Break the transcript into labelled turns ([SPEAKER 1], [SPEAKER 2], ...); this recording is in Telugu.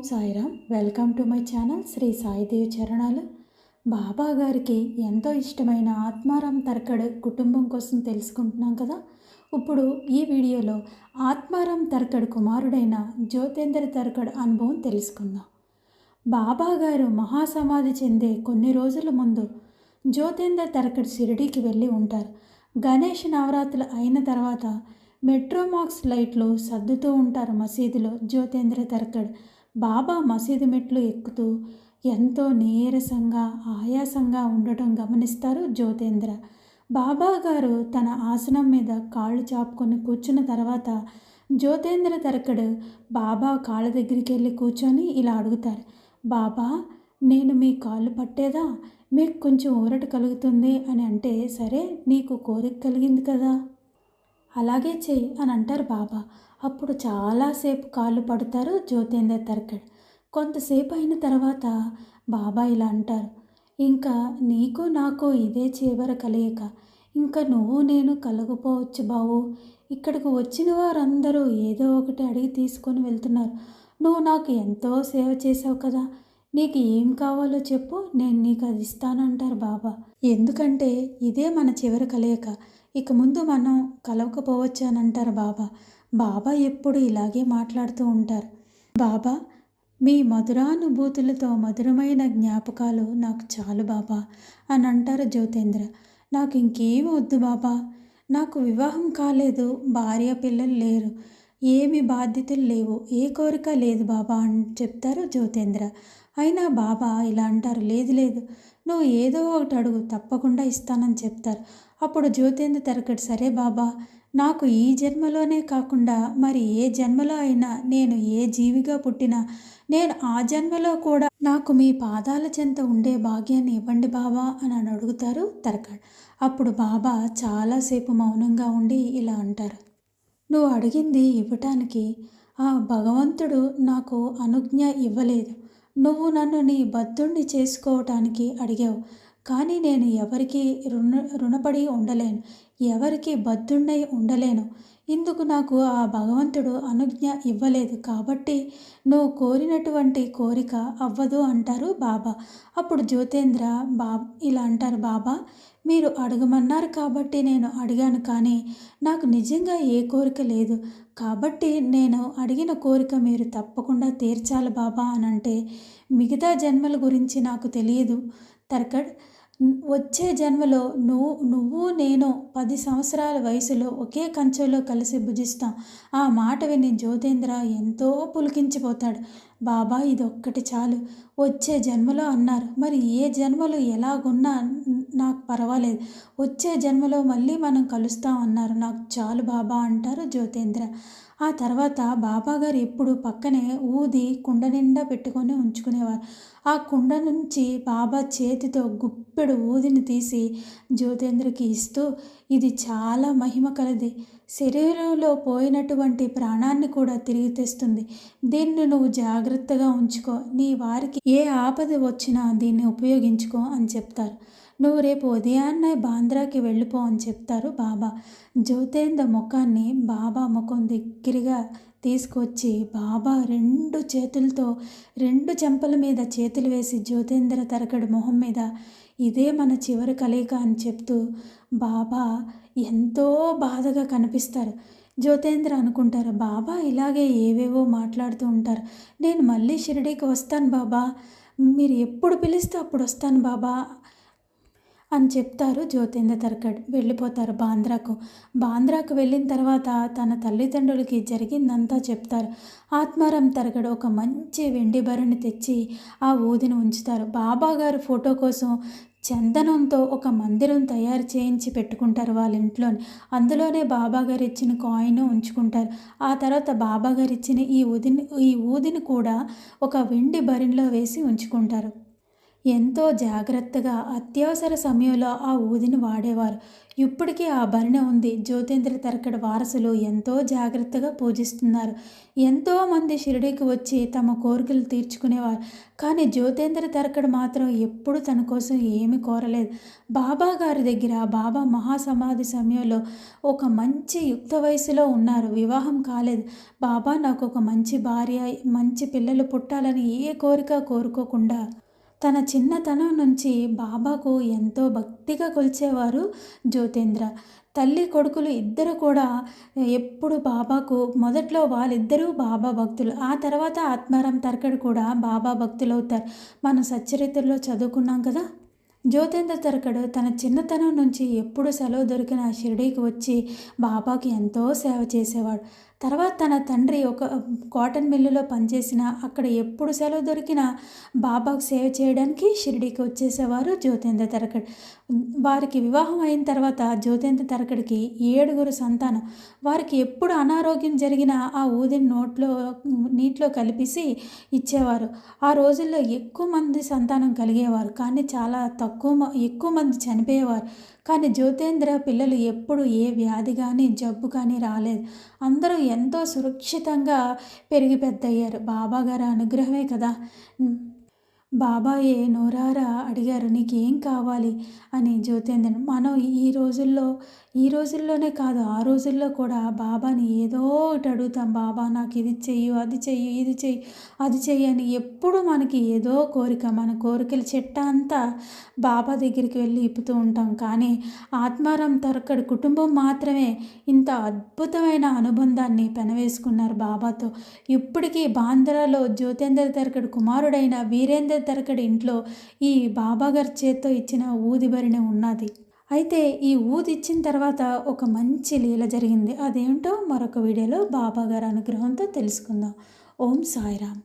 [SPEAKER 1] Sairam. Welcome to my channel Shri Saidevi చరణాలు. బాబా గారికి ఎంతో ఇష్టమైన ఆత్మారాం తర్కడ్ కుటుంబం కోసం తెలుసుకుంటున్నాం కదా. ఇప్పుడు ఈ వీడియోలో ఆత్మారాం తర్కడ్ కుమారుడైన జ్యోతేంద్ర తర్కడ్ అనుభవం తెలుసుకుందాం. బాబా గారు మహాసమాధి చెందే కొన్ని రోజుల ముందు జ్యోతేంద్ర తర్కడ్ షిరిడీకి వెళ్ళి ఉంటారు. గణేష్ నవరాత్రులు అయిన తర్వాత మెట్రోమాక్స్ లైట్లు సర్దుతూ ఉంటారు మసీదులో. జ్యోతేంద్ర తర్కడ్ బాబా మసీదు మెట్లు ఎక్కుతూ ఎంతో నీరసంగా ఆయాసంగా ఉండటం గమనిస్తారు జ్యోతేంద్ర. బాబా గారు తన ఆసనం మీద కాళ్ళు చాపుకొని కూర్చున్న తర్వాత జ్యోతేంద్ర తర్కడ్ బాబా కాళ్ళ దగ్గరికి వెళ్ళి కూర్చొని ఇలా అడుగుతారు, బాబా నేను మీ కాళ్ళు పట్టేదా, మీకు కొంచెం ఊరట కలుగుతుంది అని అంటే, సరే నీకు కోరిక కలిగింది కదా అలాగే చెయ్యి అని అంటారు బాబా. అప్పుడు చాలాసేపు కాళ్ళు పడతారు జ్యోతేంద్ర తర్కడ్. కొంతసేపు అయిన తర్వాత బాబా ఇలా అంటారు, ఇంకా నీకు నాకు ఇదే చివరి కలయిక, ఇంకా నువ్వు నేను కలగపోవచ్చు బావు. ఇక్కడికి వచ్చిన వారందరూ ఏదో ఒకటి అడిగి తీసుకొని వెళ్తున్నారు. నువ్వు నాకు ఎంతో సేవ చేసావు కదా, నీకు ఏం కావాలో చెప్పు, నేను నీకు అది ఇస్తానంటారు బాబా. ఎందుకంటే ఇదే మన చివరి కలయిక, ఇక ముందు మనం కలవకపోవచ్చు అని అంటారు బాబా. బాబా ఎప్పుడు ఇలాగే మాట్లాడుతూ ఉంటారు. బాబా మీ మధురానుభూతులతో మధురమైన జ్ఞాపకాలు నాకు చాలు బాబా అని అంటారు జ్యోతేంద్ర. నాకు ఇంకేం వద్దు బాబా, నాకు వివాహం కాలేదు, భార్య పిల్లలు లేరు, ఏమి బాధ్యతలు లేవు, ఏ కోరిక లేదు బాబా అని చెప్తారు జ్యోతేంద్ర. అయినా బాబా ఇలా అంటారు, లేదు లేదు నువ్వు ఏదో ఒకటి అడుగు, తప్పకుండా ఇస్తానని చెప్తారు. అప్పుడు జ్యోతేంద్ర తర్కడ్, సరే బాబా, నాకు ఈ జన్మలోనే కాకుండా మరి ఏ జన్మలో అయినా, నేను ఏ జీవిగా పుట్టినా నేను ఆ జన్మలో కూడా నాకు మీ పాదాల చెంత ఉండే భాగ్యాన్ని ఇవ్వండి బాబా అని అడుగుతారు తర్కడ్. అప్పుడు బాబా చాలాసేపు మౌనంగా ఉండి ఇలా అంటారు, నువ్వు అడిగింది ఇవ్వటానికి ఆ భగవంతుడు నాకు అనుజ్ఞ ఇవ్వలేదు. నువ్వు నన్ను నీ బద్ధుణ్ణి చేసుకోవటానికి అడిగావు, కానీ నేను ఎవరికి రుణపడి ఉండలేను, ఎవరికి బద్ధుణ్ణై ఉండలేను. ఇందుకు నాకు ఆ భగవంతుడు అనుజ్ఞ ఇవ్వలేదు, కాబట్టి నువ్వు కోరినటువంటి కోరిక అవ్వదు అంటారు బాబా. అప్పుడు జ్యోతేంద్ర ఇలా అంటారు, బాబా మీరు అడగమన్నారు కాబట్టి నేను అడిగాను, కానీ నాకు నిజంగా ఏ కోరిక లేదు, కాబట్టి నేను అడిగిన కోరిక మీరు తప్పకుండా తీర్చాలి బాబా అని అంటే, మిగతా జన్మల గురించి నాకు తెలియదు తర్కడ్, వచ్చే జన్మలో నువ్వు నేను 10 సంవత్సరాల వయసులో ఒకే కంచెలో కలిసి భుజిస్తాం. ఆ మాట విని జ్యోతేంద్ర ఎంతో పులికించిపోతాడు. బాబా ఇదొక్కటి చాలు, వచ్చే జన్మలో అన్నారు, మరి ఏ జన్మలో ఎలాగున్నా నాకు పర్వాలేదు, వచ్చే జన్మలో మళ్ళీ మనం కలుస్తాం అన్నారు, నాకు చాలు బాబా అంటారు జ్యోతేంద్ర. ఆ తర్వాత బాబాగారు ఎప్పుడు పక్కనే ఊది కుండ నిండా పెట్టుకొని ఉంచుకునేవారు. ఆ కుండ నుంచి బాబా చేతితో గుప్పెడు ఊదిని తీసి జ్యోతేంద్రకి ఇస్తూ, ఇది చాలా మహిమ కలది, శరీరంలో పోయినటువంటి ప్రాణాన్ని కూడా తిరిగి తెస్తుంది, దీన్ని నువ్వు జాగ్రత్తగా ఉంచుకో, నీ వారికి ఏ ఆపద వచ్చినా దీన్ని ఉపయోగించుకో అని చెప్తారు. నువ్వు రేపు ఉదయాన్నే బాంద్రాకి వెళ్ళిపో అని చెప్తారు బాబా. జ్యోతేంద్ర ముఖాన్ని బాబా ముఖం దగ్గరగా తీసుకొచ్చి బాబా 2 చేతులతో 2 చెంపల మీద చేతులు వేసి జ్యోతేంద్ర తర్కడ్ మొహం మీద, ఇదే మన చివరి కలయిక అని చెప్తూ బాబా ఎంతో బాధగా కనిపిస్తారు. జ్యోతేంద్ర అనుకుంటారు, బాబా ఇలాగే ఏవేవో మాట్లాడుతూ ఉంటారు, నేను మళ్ళీ షిరిడీకి వస్తాను బాబా, మీరు ఎప్పుడు పిలిస్తే అప్పుడు వస్తాను బాబా అని చెప్తారు జ్యోతేంద్ర తర్కడ్. వెళ్ళిపోతారు బాంద్రాకు వెళ్ళిన తర్వాత తన తల్లిదండ్రులకి జరిగిందంతా చెప్తారు. ఆత్మారాం తర్కడ్ ఒక మంచి వెండి భరణి తెచ్చి ఆ ఊదిని ఉంచుతారు. బాబా గారు ఫోటో కోసం చందనంతో ఒక మందిరం తయారు చేయించి పెట్టుకుంటారు వాళ్ళ ఇంట్లోని. అందులోనే బాబాగారు ఇచ్చిన కాయిన్ ఉంచుకుంటారు. ఆ తర్వాత బాబాగారు ఇచ్చిన ఈ ఊదిని కూడా ఒక వెండి భరిణిలో వేసి ఉంచుకుంటారు. ఎంతో జాగ్రత్తగా అత్యవసర సమయంలో ఆ ఊదిని వాడేవారు. ఇప్పటికీ ఆ భరిణె ఉంది. జ్యోతేంద్ర తరకడ వారసులు ఎంతో జాగ్రత్తగా పూజిస్తున్నారు. ఎంతోమంది షిరిడీకి వచ్చి తమ కోరికలు తీర్చుకునేవారు. కానీ జ్యోతేంద్ర తరకడ మాత్రం ఎప్పుడు తన కోసం ఏమీ కోరలేదు. బాబా గారి దగ్గర బాబా మహాసమాధి సమయంలో ఒక మంచి యుక్త వయసులో ఉన్నారు. వివాహం కాలేదు. బాబా నాకు ఒక మంచి భార్య, మంచి పిల్లలు పుట్టాలని ఏ కోరిక కోరుకోకుండా తన చిన్నతనం నుంచి బాబాకు ఎంతో భక్తిగా కొలిచేవారు జ్యోతేంద్ర. తల్లి కొడుకులు ఇద్దరు కూడా ఎప్పుడు బాబాకు మొదట్లో వాళ్ళిద్దరూ బాబా భక్తులు. ఆ తర్వాత ఆత్మారాం తరకడు కూడా బాబా భక్తులు అవుతారు. మనం సచ్చరిత్రలో చదువుకున్నాం కదా. జ్యోతేంద్ర తరకడు తన చిన్నతనం నుంచి ఎప్పుడు సెలవు దొరికిన షిరిడీకి వచ్చి బాబాకి ఎంతో సేవ చేసేవాడు. తర్వాత తన తండ్రి ఒక కాటన్ మిల్లులో పనిచేసిన అక్కడ ఎప్పుడు సెలవు దొరికినా బాబాకు సేవ చేయడానికి షిరిడీకి వచ్చేసేవారు జ్యోతేంద్ర తరకడు. వారికి వివాహం అయిన తర్వాత జ్యోతేంద్ర తరకడికి 7 సంతానం. వారికి ఎప్పుడు అనారోగ్యం జరిగినా ఆ ఊదిని నీటిలో కలిపేసి ఇచ్చేవారు. ఆ రోజుల్లో ఎక్కువ మంది సంతానం కలిగేవారు, కానీ చాలా ఎక్కువ మంది చనిపోయేవారు. కానీ జ్యోతేంద్ర పిల్లలు ఎప్పుడు ఏ వ్యాధి కానీ జబ్బు కానీ రాలేదు. అందరూ ఎంతో సురక్షితంగా పెరిగి పెద్దయ్యారు. బాబాగారి అనుగ్రహమే కదా. బాబాయే నోరారా అడిగారు, నీకేం కావాలి అని జ్యోతేంద్రని. మనం ఈ రోజుల్లోనే కాదు, ఆ రోజుల్లో కూడా బాబాని ఏదో ఒకటి అడుగుతాం. బాబా నాకు ఇది చెయ్యు, అది చెయ్యి, ఇది చెయ్యి, అది చెయ్యి అని ఎప్పుడు మనకి ఏదో కోరిక, మన కోరికల చెట్ట అంతా బాబా దగ్గరికి వెళ్ళి ఇప్పుతూ ఉంటాం. కానీ ఆత్మారాం తరకడు కుటుంబం మాత్రమే ఇంత అద్భుతమైన అనుబంధాన్ని పెనవేసుకున్నారు బాబాతో. ఇప్పటికీ బాంద్రాలో జ్యోతేంద్ర తరకడు కుమారుడైన వీరేంద్ర తరకడి ఇంట్లో ఈ బాబాగారి చేత్తో ఇచ్చిన ఊది భరిణె ఉన్నది. అయితే ఈ ఊది ఇచ్చిన తర్వాత ఒక మంచి లీల జరిగింది. అదేంటో మరొక వీడియోలో బాబాగారి అనుగ్రహంతో తెలుసుకుందాం. ఓం సాయిరామ్.